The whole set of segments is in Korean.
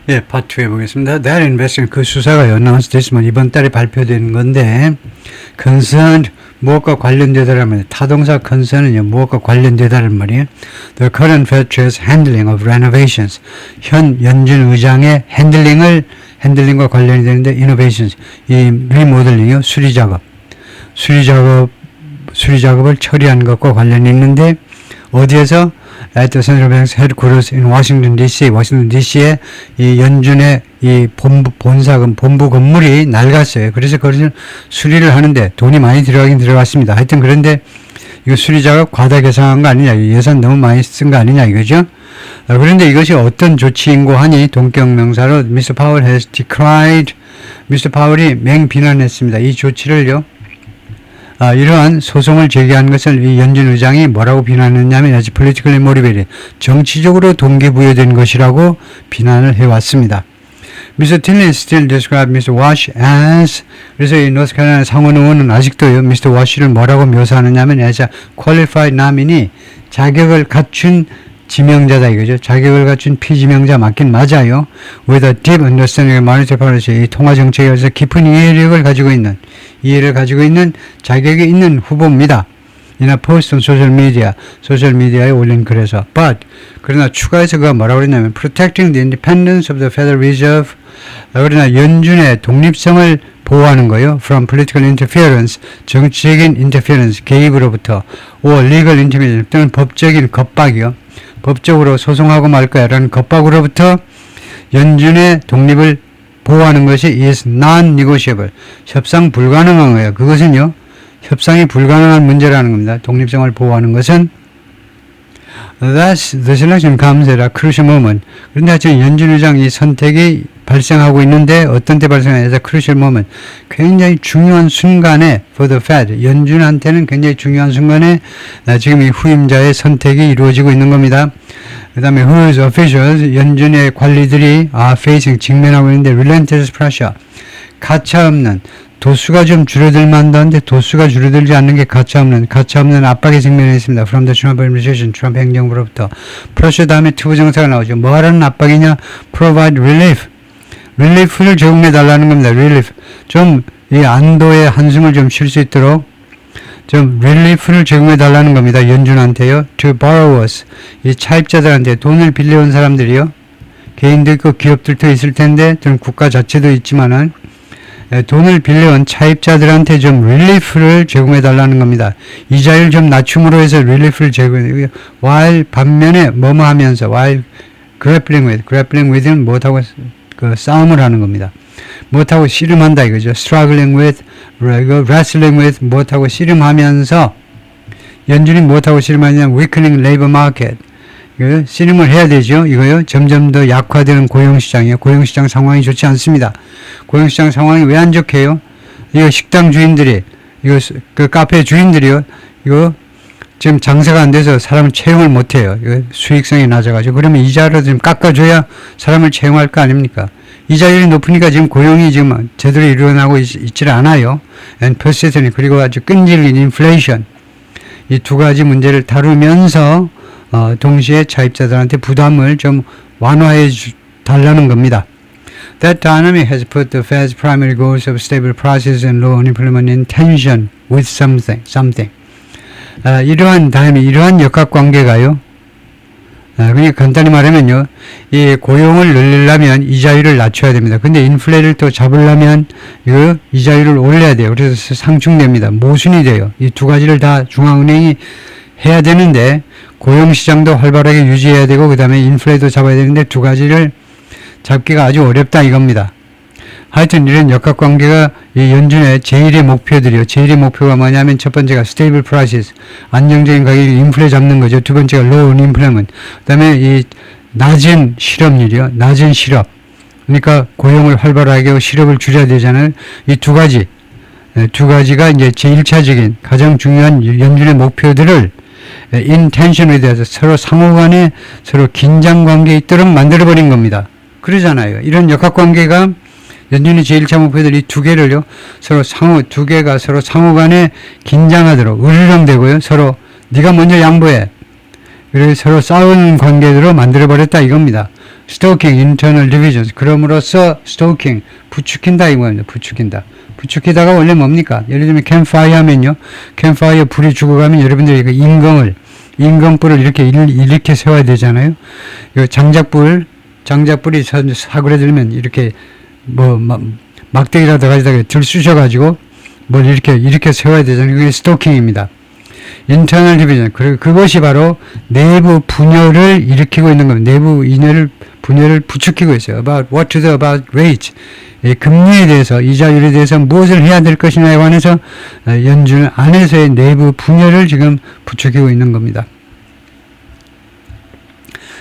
예, 파트 2 해보겠습니다. That investigation, 그 수사가 announced this month, 이번 달에 발표된 건데, concerned, 무엇과 관련되다라면, 타동사 concern은요, 무엇과 관련되다란 말이에요. The current Fed Chair's handling of renovations, 현 연준 의장의 핸들링과 관련이 되는데, innovations, 이 리모델링이요, 수리 작업을 처리한 것과 관련이 있는데, 어디에서? At the Central Bank's headquarters in Washington D.C. 워싱턴 D.C.에 이 연준의 이 본부 건물이 낡았어요. 그래서 그것을 수리를 하는데 돈이 많이 들어가긴 들어갔습니다. 하여튼 그런데 이거 수리 작업 과다 계산한 거 아니냐, 예산 너무 많이 쓴 거 아니냐 이거죠. 그런데 이것이 어떤 조치인고 하니 동격명사로 Mr. Powell has decried, Mr. 파월이 맹비난했습니다. 이 조치를요. 이러한 소송을 제기한 것을 이 연준 의장이 뭐라고 비난했냐면 아주 politically motivated, 정치적으로 동기부여된 것이라고 비난을 해왔습니다. Mr. Tilley still described Mr. Wash as, 그래서 이 노스캐롤라이나 상원 의원은 아직도요, Mr. Wash를 뭐라고 묘사하느냐면 as a qualified nominee, 자격을 갖춘 지명자다 이거죠. 자격을 갖춘 피지명자 맞긴 맞아요. With a deep understanding of monetary policy, 이 통화 정책에 대해서 깊은 이해를 가지고 있는 자격이 있는 후보입니다. 이나 포스트 on 소셜미디어에 올린 글에서. But 그러나 추가해서 그가 뭐라고 그랬냐면 protecting the independence of the Federal Reserve, 그러나 연준의 독립성을 보호하는 거예요. From political interference, 정치적인 interference, 개입으로부터, or legal intimidation, 또는 법적인 겁박이요. 법적으로 소송하고 말 거야 라는 겁박으로부터 연준의 독립을 보호하는 것이 is non-negotiable, 협상 불가능한 거예요. 그것은요, 협상이 불가능한 문제라는 겁니다. 독립성을 보호하는 것은. Thus, the selection comes at a crucial moment. 그런데 지금 연준 의장 이 선택이 발생하고 있는데 어떤 때 발생하냐? at a crucial moment. 굉장히 중요한 순간에 for the Fed, 연준한테는 굉장히 중요한 순간에 지금 이 후임자의 선택이 이루어지고 있는 겁니다. 그 다음에 whose officials, 연준의 관리들이 facing, 직면하고 있는데 relentless pressure, 가차없는, 도수가 좀 줄어들 만도 한데 도수가 줄어들지 않는 게 가차없는 압박에 직면해 있습니다. From the Trump administration, 트럼프 행정부로부터. pressure 다음에 투부정사가 나오죠. 뭐 하라는 압박이냐? provide relief를 제공해 달라는 겁니다. relief. 좀 이 안도의 한숨을 좀 쉴 수 있도록 좀 relief를 제공해 달라는 겁니다. 연준한테요. to borrowers, 이 차입자들한테, 돈을 빌려온 사람들이요. 개인도 있고 기업들도 있을 텐데, 좀 국가 자체도 있지만은 돈을 빌려온 차입자들한테 좀 relief를 제공해 달라는 겁니다. 이자율 좀 낮춤으로 해서 relief를 제공해. while 반면에 뭐뭐 하면서, while grappling with는 못하고 그 싸움을 하는 겁니다. 못하고 씨름한다 이거죠. struggling with, wrestling with, 못하고 씨름하면서, 연준이 못하고 씨름하냐면 weakening labor market, 씨름을 해야 되죠. 이거요. 점점 더 약화되는 고용시장이에요. 고용시장 상황이 좋지 않습니다. 고용시장 상황이 왜 안 좋게요? 이거 식당 주인들이, 그 카페 주인들이요. 이거 지금 장사가 안 돼서 사람을 채용을 못 해요. 이거 수익성이 낮아가지고. 그러면 이자를 좀 깎아줘야 사람을 채용할 거 아닙니까? 이자율이 높으니까 지금 고용이 지금 제대로 일어나고 있질 않아요. and persistent, 그리고 아주 끈질긴 inflation. 이 두 가지 문제를 다루면서 동시에 차입자들한테 부담을 좀 완화해 달라는 겁니다. That dynamic has put the Fed's primary goals of stable prices and low unemployment in tension with something. 이러한 역학관계가요. 그러니까 간단히 말하면요, 이 고용을 늘리려면 이자율을 낮춰야 됩니다. 근데 인플레를 또 잡으려면 이거 이자율을 올려야 돼요. 그래서 상충됩니다. 모순이 돼요. 이 두 가지를 다 중앙은행이 해야 되는데, 고용시장도 활발하게 유지해야 되고, 그 다음에 인플레도 잡아야 되는데, 두 가지를 잡기가 아주 어렵다 이겁니다. 하여튼 이런 역학관계가 이 연준의 제1의 목표들이요. 제1의 목표가 뭐냐면 첫 번째가 stable prices, 안정적인 가격이 인플레 잡는 거죠. 두 번째가 low unemployment, 그 다음에 이 낮은 실업률이요. 낮은 실업. 그러니까 고용을 활발하게 하고 실업을 줄여야 되잖아요. 이 두 가지가 이제 제1차적인 가장 중요한 연준의 목표들을 in tension에 대해서 서로 상호간에 서로 긴장관계에 있도록 만들어버린 겁니다. 그러잖아요. 이런 역학관계가 연준의 제1차 목표들 이 두 개를요, 두 개가 서로 상호간에 긴장하도록, 으르렁대고요, 서로, 네가 먼저 양보해. 그래서 서로 싸우는 관계로 만들어버렸다 이겁니다. stalking internal divisions. 그럼으로써 stalking 부추긴다 이거입니다. 부추긴다. 부추기다가 원래 뭡니까? 예를 들면 campfire 하면요. campfire 불이 죽어가면 여러분들이 그 인건불을 이렇게 세워야 되잖아요. 이 장작불이 사그라들면 이렇게 막대기라도 가지다가 들쑤셔가지고 뭘 이렇게 세워야 되잖아요. 그게 스토킹입니다. internal division. 그것이 바로 내부 분열을 일으키고 있는 겁니다. 내부 분열을 부추기고 있어요. about rate. 금리에 대해서, 이자율에 대해서 무엇을 해야 될 것이냐에 관해서 연준 안에서의 내부 분열을 지금 부추기고 있는 겁니다.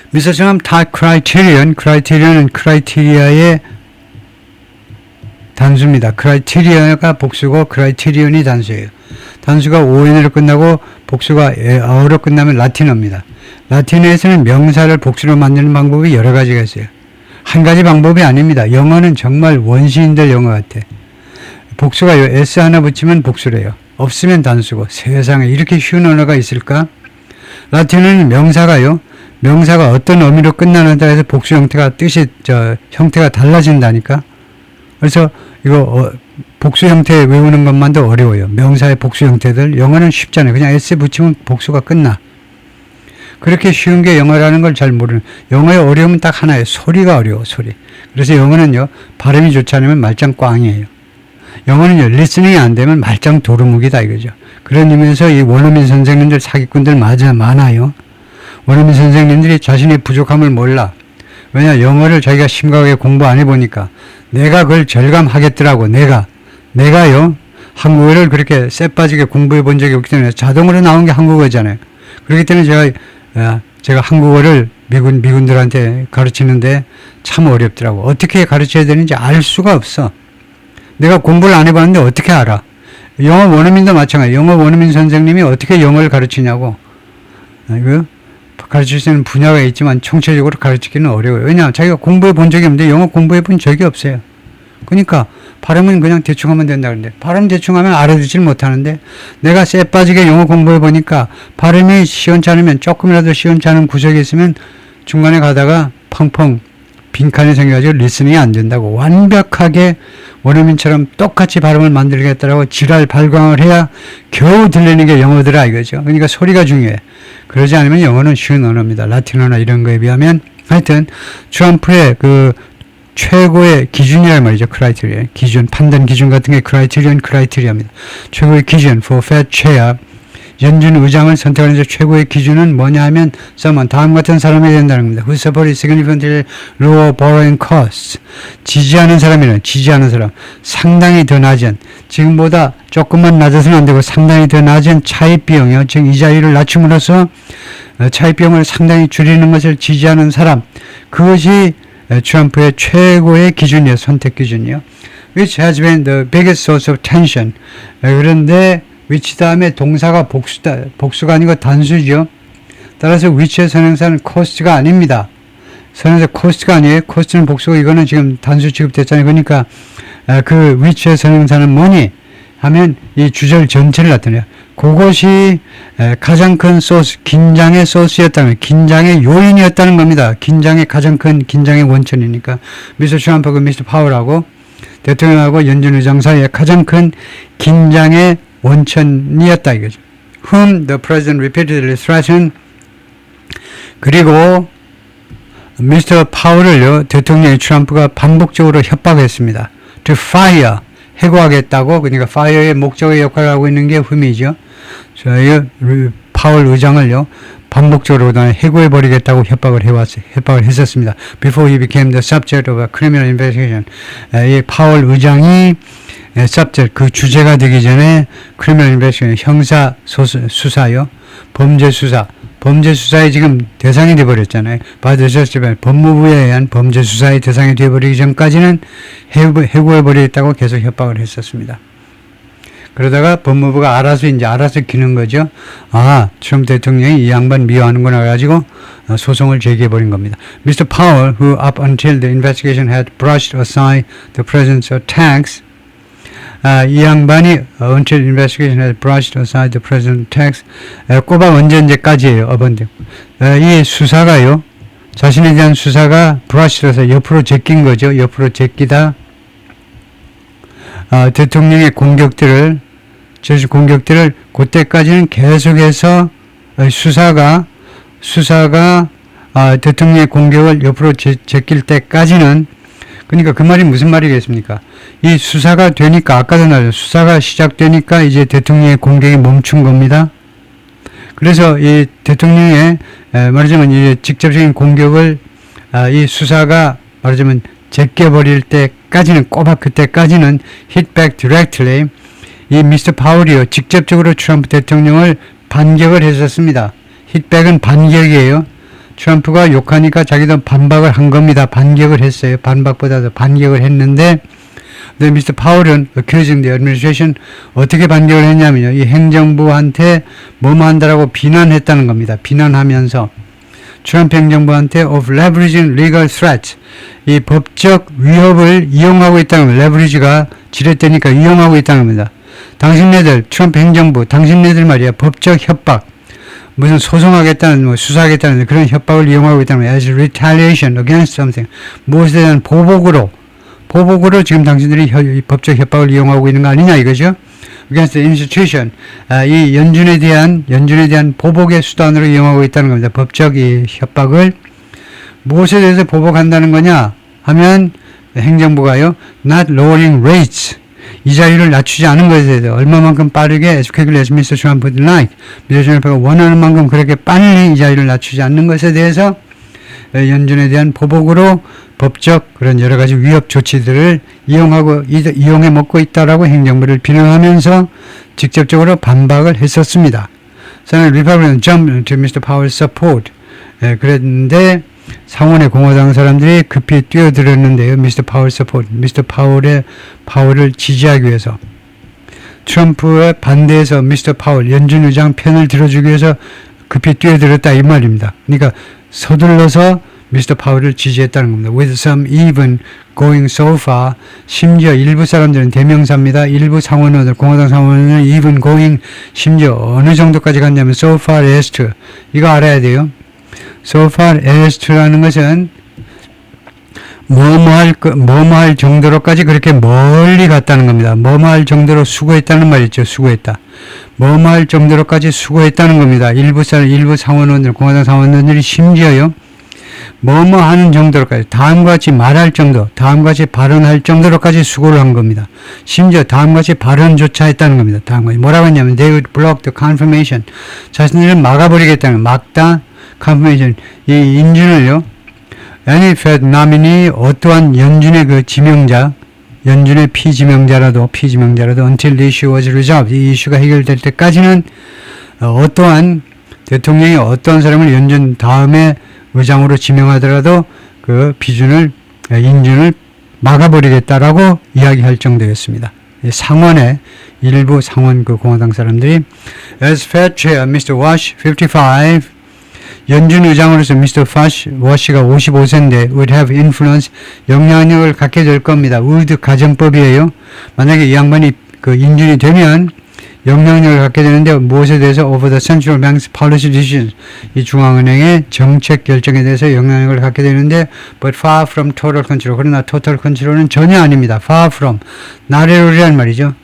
미소처럼 다 criterion은 크라이테리아의 단수입니다. 크라이테리아가 복수고 크라이테리온이 단수예요. 단수가 on으로 끝나고 복수가 어로 끝나면 라틴어입니다. 라틴어에서는 명사를 복수로 만드는 방법이 여러 가지가 있어요. 한 가지 방법이 아닙니다. 영어는 정말 원시인들 영어 같아. 복수가 s 하나 붙이면 복수래요. 없으면 단수고. 세상에 이렇게 쉬운 언어가 있을까? 라틴어는 명사가 어떤 의미로 끝나는다 해서 복수 형태가 형태가 달라진다니까. 그래서 이거 복수 형태 외우는 것만도 어려워요. 명사의 복수 형태들. 영어는 쉽잖아요. 그냥 s 붙이면 복수가 끝나. 그렇게 쉬운 게 영어라는 걸 잘 모르는. 영어의 어려움은 딱 하나예요. 소리가 어려워, 소리. 그래서 영어는요, 발음이 좋지 않으면 말짱 꽝이에요. 영어는요, 리스닝이 안 되면 말짱 도루묵이다 이거죠. 그런 의미에서 이 원어민 선생님들 사기꾼들 많아요. 원어민 선생님들이 자신의 부족함을 몰라. 왜냐, 영어를 자기가 심각하게 공부 안 해보니까 내가 그걸 절감하겠더라고. 내가요, 한국어를 그렇게 쎄빠지게 공부해 본 적이 없기 때문에 자동으로 나온 게 한국어잖아요. 그렇기 때문에 제가 한국어를 미군들한테 가르치는데 참 어렵더라고. 어떻게 가르쳐야 되는지 알 수가 없어. 내가 공부를 안 해봤는데 어떻게 알아? 영어 원어민도 마찬가지예요. 영어 원어민 선생님이 어떻게 영어를 가르치냐고. 이거 가르칠 수 있는 분야가 있지만 총체적으로 가르치기는 어려워요. 왜냐하면 자기가 공부해 본 적이 없는데 영어 공부해 본 적이 없어요. 그러니까 발음은 그냥 대충 하면 된다 그러는데 발음 대충 하면 알아듣질 못하는데 내가 쎄 빠지게 영어 공부해 보니까 발음이 시원찮으면 조금이라도 시원찮은 구석이 있으면 중간에 가다가 펑펑 빈칸이 생겨가지고 리스닝이 안 된다고. 완벽하게 원어민처럼 똑같이 발음을 만들겠다라고 지랄 발광을 해야 겨우 들리는 게 영어더라 이거죠. 그러니까 소리가 중요해. 그러지 않으면 영어는 쉬운 언어입니다. 라틴어나 이런 거에 비하면. 하여튼 트럼프의 그 최고의 기준이란 말이죠. 크라이테리아. 기준, 판단 기준 같은 게 크라이테리아입니다. 최고의 기준 for Fed Chair. 연준 의장을 선택하는 데 최고의 기준은 뭐냐 하면 someone, 다음 같은 사람이 된다는 겁니다. Who supports significantly lower borrowing costs. 지지하는 사람이란 지지하는 사람. 상당히 더 낮은, 지금보다 조금만 낮아서는 안 되고 상당히 더 낮은 차입 비용이요. 즉 이자율을 낮춤으로써 차입 비용을 상당히 줄이는 것을 지지하는 사람. 그것이 트럼프의 최고의 기준이에요. 선택 기준이요. Which has been the biggest source of tension. 그런데 which 다음에 동사가 복수가 아니고 단수죠. 따라서 which의 선행사는 cost가 아닙니다. 선행사 cost가 아니에요. cost는 복수고 이거는 지금 단수 취급됐잖아요. 그러니까 그 which의 선행사는 뭐니 하면 이 주절 전체를 나타내요. 그것이 가장 큰 소스, 긴장의 소스였다면, 긴장의 요인이었다는 겁니다. 긴장의 가장 큰 긴장의 원천이니까. 미스터 트럼프하고 미스터 파월하고 대통령하고 연준 의장 사이에 가장 큰 긴장의 원천이었다 이거죠. Whom the president repeatedly threatened. 그리고 미스터 파월을요, 대통령이 트럼프가 반복적으로 협박했습니다. To fire. 해고하겠다고. 그러니까 fire의 목적의 역할을 하고 있는 게 whom이죠. 저희 파월 의장을요, 반복적으로 해고해버리겠다고 협박을 했었습니다. Before he became the subject of a criminal investigation. 이 파월 의장이 subject, 그 주제가 되기 전에 criminal investigation, 형사 수사요. 범죄 수사의 지금 대상이 되어버렸잖아요. 받으셨지만 법무부에 의한 범죄 수사의 대상이 되어버리기 전까지는 해고해버리겠다고 계속 협박을 했었습니다. 그러다가 법무부가 알아서 기는 거죠. 아, 트럼프 대통령이 이 양반 미워하는구나 해가지고 소송을 제기해버린 겁니다. Mr. Powell, who up until the investigation had brushed aside the president's attacks, 이 양반이 until investigation had brushed aside the president's attacks, 꼬박 언제까지예요, 어번데. 이 수사가요, 자신에 대한 수사가 브러쉬라서 옆으로 제낀 거죠. 옆으로 제끼다 대통령의 공격들을 그때까지는 계속해서 수사가 대통령의 공격을 옆으로 제낄 때까지는, 그러니까 그 말이 무슨 말이겠습니까? 이 수사가 되니까, 아까도 나왔죠. 수사가 시작되니까 이제 대통령의 공격이 멈춘 겁니다. 그래서 이 대통령의 말하자면 이제 직접적인 공격을 이 수사가 말하자면 제껴버릴 때까지는, 꼬박 그때까지는 hit back directly, 이 미스터 파월이요 직접적으로 트럼프 대통령을 반격을 했었습니다. hit back은 반격이에요. 트럼프가 욕하니까 자기도 반박을 한 겁니다. 반격을 했어요. 반박보다도 반격을 했는데, 근데 미스터 파월은 accusing the administration, 어떻게 반격을 했냐면요, 이 행정부한테 뭐뭐 한다라고 비난했다는 겁니다. 비난하면서 트럼프 행정부한테 of leveraging legal threats, 이 법적 위협을 이용하고 있다는 겁니다. 레버리지가 지렛대니까 이용하고 있다는 겁니다. 당신네들, 트럼프 행정부, 당신네들 말이야, 법적 협박, 무슨 소송하겠다는, 뭐 수사하겠다는 그런 협박을 이용하고 있다는 거예요. as retaliation against something, 무엇에 대한 보복으로 지금 당신들이 법적 협박을 이용하고 있는 거 아니냐 이거죠. against the institution, 이 연준에 대한 보복의 수단으로 이용하고 있다는 겁니다. 법적 이 협박을 무엇에 대해서 보복한다는 거냐 하면 행정부가요, not lowering rates, 이자율을 낮추지 않은 것에 대해서 얼마만큼 빠르게 as quickly as Mr. Trump would like, 미스터 트럼프가 원하는 만큼 그렇게 빨리 이자율을 낮추지 않는 것에 대해서 연준에 대한 보복으로 법적 그런 여러 가지 위협 조치들을 이용해 먹고 있다라고 행정부를 비난하면서 직접적으로 반박을 했었습니다. 저는 Republican jumped to Mr. Powell's support. 그랬는데 상원의 공화당 사람들이 급히 뛰어들었는데요. 미스터 파월 서포트, 미스터 파월을 지지하기 위해서, 트럼프의 반대해서 미스터 파월 연준 의장 편을 들어주기 위해서 급히 뛰어들었다 이 말입니다. 그러니까 서둘러서 미스터 파월을 지지했다는 겁니다. With some even going so far, 심지어 일부 사람들은 대명사입니다. 일부 상원의원들, 공화당 상원의원은 even going, 심지어 어느 정도까지 갔냐면 so far as to, 이거 알아야 돼요. so far as to라는 것은 뭐뭐할 정도로까지 그렇게 멀리 갔다는 겁니다. 뭐뭐할 정도로 수고했다는 말이죠. 수고했다. 뭐뭐할 정도로까지 수고했다는 겁니다. 일부 상원의원들, 공화당 상원의원들이 심지어요, 뭐뭐 하는 정도로까지, 다음과 같이 말할 정도, 다음과 같이 발언할 정도로까지 수고를 한 겁니다. 심지어 다음과 같이 발언조차 했다는 겁니다. 다음과 같이 뭐라고 했냐면 they would block the confirmation, 자신들을 막아버리겠다는, 막다, confirmation, 이 인준을요, any Fed nominee, 어떠한 연준의 그 지명자, 연준의 피지명자라도 until the issue was resolved, 이 이슈가 해결될 때까지는 어떠한 대통령이 어떤 사람을 연준 다음에 의장으로 지명하더라도 그 인준을 막아버리겠다라고 이야기할 정도였습니다. 상원의 일부 상원 그 공화당 사람들이 as Fed Chair Mr. Wash 55, 연준 의장으로서 미스터 워시가 55세인데 would have influence, 영향력을 갖게 될 겁니다. would 가정법이에요. 만약에 이 양반이 그 인준이 되면 영향력을 갖게 되는데 무엇에 대해서 over the central bank's policy decisions, 이 중앙은행의 정책 결정에 대해서 영향력을 갖게 되는데 but far from total control, 그러나 total control은 전혀 아닙니다. far from, 나래로리란 말이죠.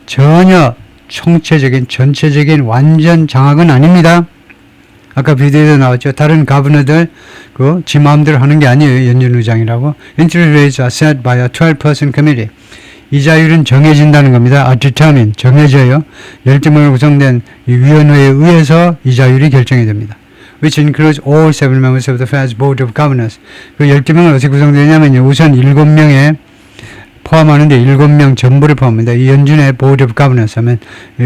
전혀 총체적인, 전체적인 완전 장악은 아닙니다. 아까 비디오에도 나왔죠. 다른 가버너들 지 마음대로 하는 게 아니에요. 연준 의장이라고. Interest rates are set by a 12-person committee. 이자율은 정해진다는 겁니다. are determined, 정해져요. 12명으로 구성된 이 위원회에 의해서 이자율이 결정이 됩니다. Which includes all 7 members of the Fed's Board of Governors. 그 12명은 어떻게 구성되냐면요. 우선 7명에 포함하는데 7명 전부를 포함합니다. 이 연준의 Board of Governors 하면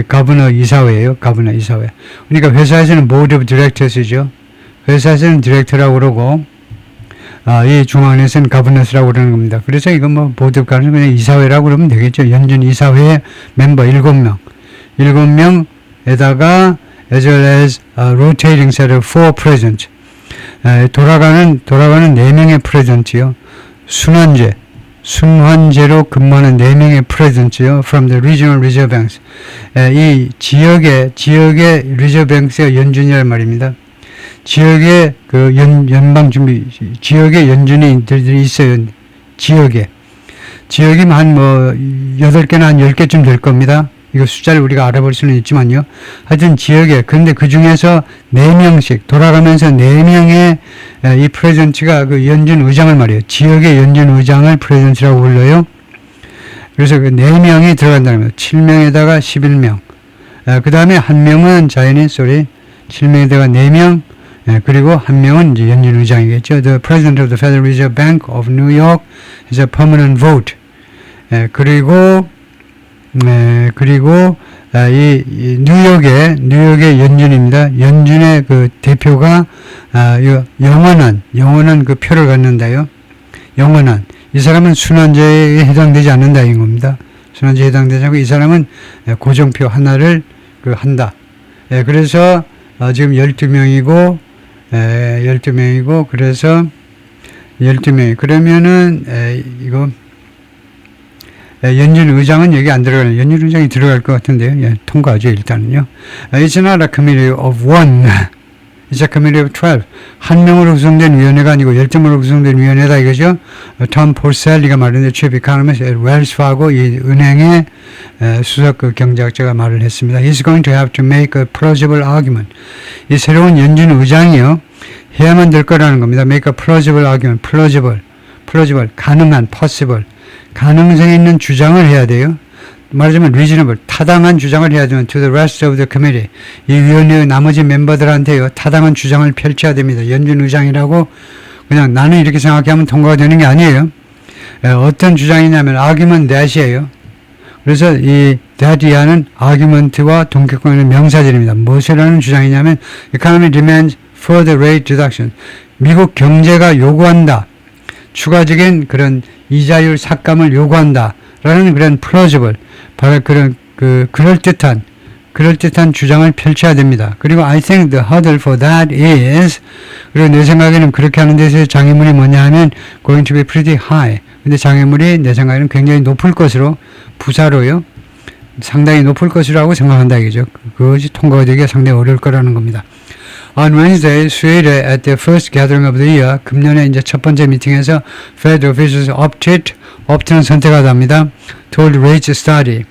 가버너 이사회예요. 가버너 이사회. 그러니까 회사에서는 Board of Directors이죠. 회사에서는 디렉터라고 그러고 이 중앙은행에서는 가버너스라고 그러는 겁니다. 그래서 이건 뭐 Board of Governors 그냥 이사회라고 그러면 되겠죠. 연준 이사회의 멤버 7명. 7명에다가 as well as a rotating set of 4 presidents. 돌아가는 4명의 프레젠트요. 순환제로 근무하는 4명의 프레젠트요. From the regional reserve banks. 이 지역의 리저브 뱅크가 연준이란 말입니다. 지역에 그 연방준비, 지역에 연준이 있어요. 지역이면 한 뭐, 8개나 한 10개쯤 될 겁니다. 이거 숫자를 우리가 알아볼 수는 있지만요. 하여튼 지역에, 근데 그 중에서 4명씩, 돌아가면서 4명의 이 프레젠트가 그 연준 의장을 말이에요. 지역의 연준 의장을 프레젠트라고 불러요. 그래서 그 4명이 들어간다는 거예요. 7명에다가 11명. 그 다음에 한 명은 7명에다가 4명, 그리고 한 명은 이제 연준 의장이겠죠. The President of the Federal Reserve Bank of New York is a permanent vote. 그리고 이 뉴욕의 연준입니다. 연준의 그 대표가 영원한 그 표를 갖는다요. 영원한. 이 사람은 순환제에 해당되지 않는다 인 겁니다. 순환제에 해당되지 않고 이 사람은 고정표 하나를 그 한다. 그래서 지금 12명이고 그래서 12명이 그러면은 이거 연준 의장은 여기 안 들어가요. 연준 의장이 들어갈 것 같은데요. 통과하죠, 일단은요. It's not a committee of one. It's a committee of 12. 한 명으로 구성된 위원회가 아니고 10명으로 구성된 위원회다 이거죠. 톰 폴셀리가 말했는데 chief economist at Wells Fargo 이 은행의 수석 그 경제학자가 말을 했습니다. He's going to have to make a plausible argument. 이 새로운 연준 의장이요. 해야만 될 거라는 겁니다. Make a plausible argument. plausible. 가능한, possible. 가능성이 있는 주장을 해야 돼요. 말하자면 reasonable, 타당한 주장을 해야 되면 to the rest of the committee. 이 위원회의 나머지 멤버들한테요. 타당한 주장을 펼쳐야 됩니다. 연준 의장이라고 그냥 나는 이렇게 생각하면 통과가 되는 게 아니에요. 어떤 주장이냐면 argument that이에요. 그래서 이 that이라는 argument와 동격하는 명사절입니다. 무엇이라는 주장이냐면 economy demands further rate reduction. 미국 경제가 요구한다. 추가적인 그런 이자율 삭감을 요구한다. 라는 그런 plausible, 바로 그런 그럴듯한 주장을 펼쳐야 됩니다. 그리고 I think the hurdle for that is, 그리고 내 생각에는 그렇게 하는 데서 장애물이 뭐냐 하면 going to be pretty high. 근데 장애물이 내 생각에는 굉장히 높을 것으로, 부사로요. 상당히 높을 것이라고 생각한다 이거죠. 그것이 통과가 되기가 상당히 어려울 거라는 겁니다. On Wednesday, 수요일에 at the first gathering of the year, 금년에 이제 첫 번째 미팅에서 Fed officials opt는 선택하답니다. told rates steady.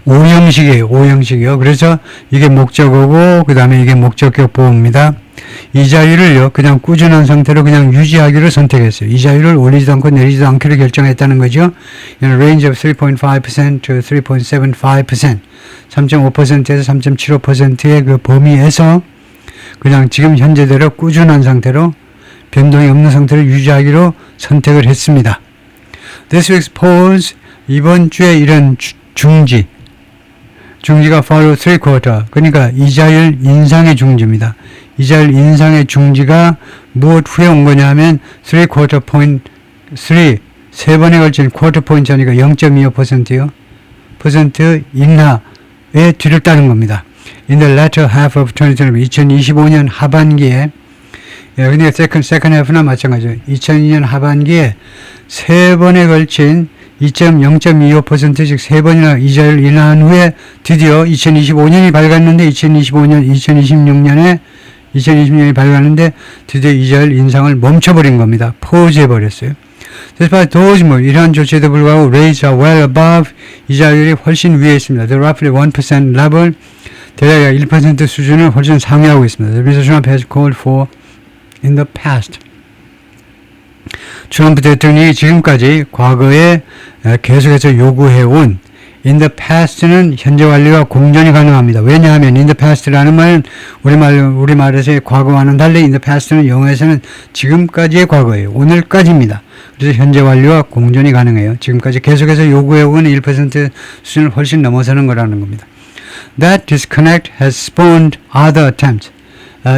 오형식이요. 그래서 이게 목적어고, 그 다음에 이게 목적격 보호입니다. 이자율을요, 그냥 꾸준한 상태로 그냥 유지하기로 선택했어요. 이자율을 올리지도 않고 내리지도 않기로 결정했다는 거죠. In a range of 3.5% to 3.75%. 3.5%에서 3.75%의 그 범위에서 그냥 지금 현재대로 꾸준한 상태로 변동이 없는 상태로 유지하기로 선택을 했습니다. This week's polls, 이번 주에 이런 중지가 follow 3/4. 그러니까 이자율 인상의 중지입니다. 이자율 인상의 중지가 무엇 후에 온 거냐 하면 3/4 point, 세 번에 걸친 쿼터 포인트 하니까 0.25%요. 퍼센트 인하에 뒤를 따른 겁니다. In the latter half of 2025년 하반기에, 근데 second half나 마찬가지죠. 2002년 하반기에 세 번에 걸친 0.25%씩 세 번이나 이자율 인하한 후에 드디어 2025년이 밝았는데 2026년이 밝았는데 드디어 이자율 인상을 멈춰버린 겁니다. 포즈해버렸어요. Despite those 이러한 조치에도 불구하고 rates are well above, 이자율이 훨씬 위에 있습니다. The roughly 1% level, 대략 1% 수준을 훨씬 상회하고 있습니다. The President has called for in the past. 트럼프 대통령이 지금까지 과거에 계속해서 요구해온 in the past는 현재 완료가 공존이 가능합니다. 왜냐하면 in the past라는 말은 우리말에서의 과거와는 달리 in the past는 영어에서는 지금까지의 과거예요. 오늘까지입니다. 그래서 현재 완료와 공존이 가능해요. 지금까지 계속해서 요구해온 1% 수준을 훨씬 넘어서는 거라는 겁니다. That disconnect has spawned other attempts.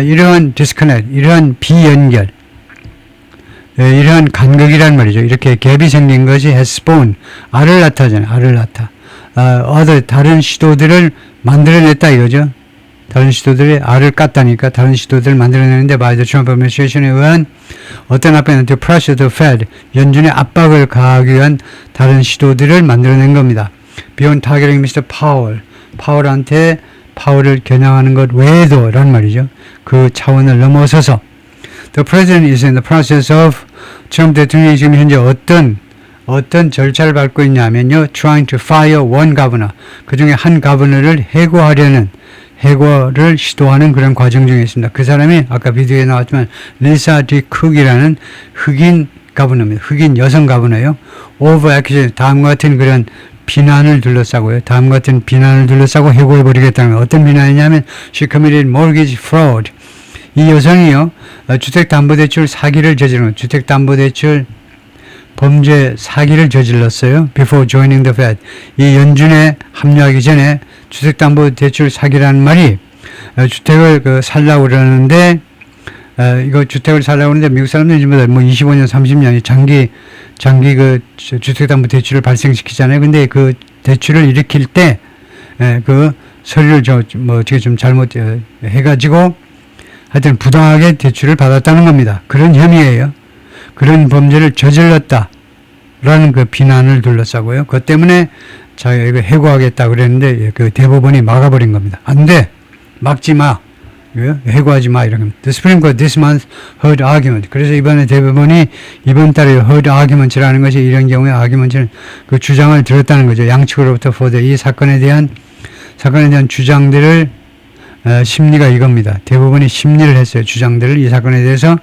이러한 disconnect, 이러한 비연결, 이러한 간극이란 말이죠. 이렇게 갭이 생긴 것이 has spawned, 알을 낳다잖아요. 알을 낳다. 다른 시도들을 만들어냈다 이거죠. 다른 시도들이 알을 깠다니까 다른 시도들을 만들어내는데 by the Trump administration에 의한 어떤 압박은 to pressure the Fed, 연준의 압박을 가하기 위한 다른 시도들을 만들어낸 겁니다. Beyond targeting Mr. Powell, 파워를 겨냥하는 것 외에도 란 말이죠. 그 차원을 넘어서서 The President is in the process of 트럼프 대통령이 지금 현재 어떤 절차를 밟고 있냐면요. Trying to fire one governor. 그 중에 한 가버너를 해고를 시도하는 그런 과정 중에 있습니다. 그 사람이 아까 비디오에 나왔지만 리사 디 쿡이라는 흑인 가버너입니다. 흑인 여성 가버너요. Over accusation. 다음과 같은 그런 비난을 둘러싸고요. 다음과 같은 비난을 둘러싸고 해고해버리겠다는 거. 어떤 비난이냐면 She committed mortgage fraud. 이 여성이요. 주택담보대출 사기를 저지른 주택담보대출 범죄 사기를 저질렀어요. Before joining the Fed. 이 연준에 합류하기 전에 주택담보대출 사기라는 말이 주택을 살라고 그러는데 이거 주택을 살라고 하는데 미국 사람들이 전부 다 뭐 25년, 30년이 장기 그 주택담보대출을 발생시키잖아요. 근데 그 대출을 일으킬 때 그 서류를 어떻게 좀 잘못 해가지고 하여튼 부당하게 대출을 받았다는 겁니다. 그런 혐의예요. 그런 범죄를 저질렀다라는 그 비난을 둘러싸고요. 그것 때문에 자기가 이거 해고하겠다 그랬는데 그 대법원이 막아버린 겁니다. 안 돼. 막지 마. 해고하지 마. 이런 겁니다. The Supreme Court this month heard argument. 그래서 이번에 대법원이 이번 달에 heard argument라는 것이 이런 경우에 argument는 그 주장을 들었다는 거죠. 양측으로부터 이 사건에 대한 주장들을 심리가 이겁니다. 대법원이 심리를 했어요. 주장들을 이 사건에 대해서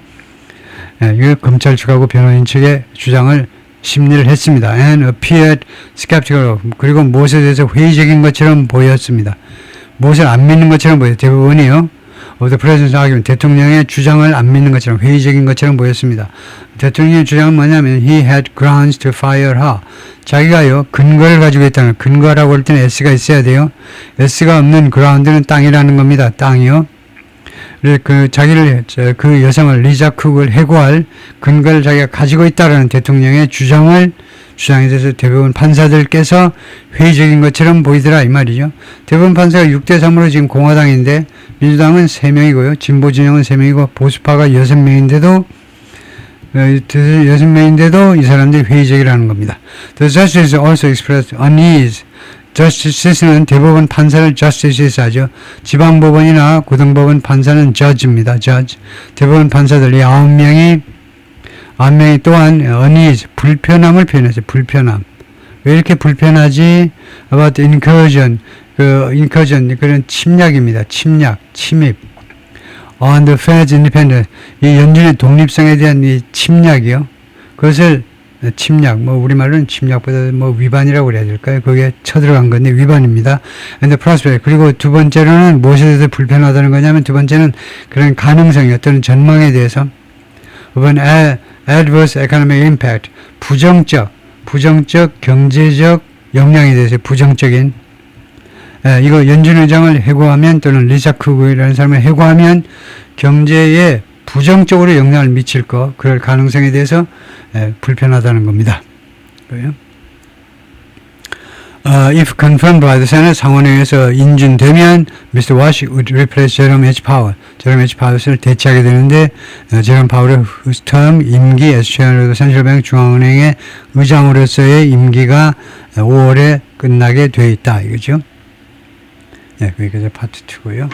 이 검찰 측하고 변호인 측의 주장을 심리를 했습니다. And appeared skeptical. 그리고 무엇에 대해서 회의적인 것처럼 보였습니다. 무엇을 안 믿는 것처럼 보여요. 대법원이요. of the President's argument. 대통령의 주장을 안 믿는 것처럼 회의적인 것처럼 보였습니다. 대통령의 주장은 뭐냐면 he had grounds to fire her. 자기가요 근거를 가지고 있다는 근거라고 할 때는 S가 있어야 돼요. S가 없는 ground는 땅이라는 겁니다. 땅이요. 그 여성을 리자 쿡을 해고할 근거를 자기가 가지고 있다라는 대통령의 주장에 대해서 대법원 판사들께서 회의적인 것처럼 보이더라 이 말이죠. 대법원 판사가 6대3으로 지금 공화당인데 민주당은 3명이고요. 진보 진영은 3명이고 보수파가 6명인데도 이 사람들이 회의적이라는 겁니다. The justice also expressed unease. justice는 대법원 판사를 justice 하죠. 지방법원이나 고등법원 판사는 judge입니다. judge. 대법원 판사들이 9명이 또한 unease, 불편함을 표현했어요. 불편함. 왜 이렇게 불편하지? about incursion, 그런 침략입니다. 침입. on the Fed's independence, 이 연준의 독립성에 대한 이 침략이요. 그것을 침략, 우리말로는 침략보다 위반이라고 그래야 될까요? 그게 쳐들어간 건데 위반입니다. And the prospect. 그리고 두 번째로는 무엇에 대해서 불편하다는 거냐면 두 번째는 그런 가능성이 어떤 전망에 대해서 of an adverse economic impact. 부정적 경제적 영향에 대해서 부정적인 이거 연준 의장을 해고하면 또는 리사 쿡이라는 사람을 해고하면 경제에 부정적으로 영향을 미칠 그럴 가능성에 대해서 불편하다는 겁니다. If confirmed by the Senate, 상원회에서 인준되면 Mr. Wash would replace Jerome H. Powell. Jerome H. Powell을 대체하게 되는데 Jerome Powell의 term 임기 as 센트럴뱅크 중앙은행의 의장으로서의 임기가 5월에 끝나게 돼 있다 이거죠. 네, 여기까지 파트 2고요.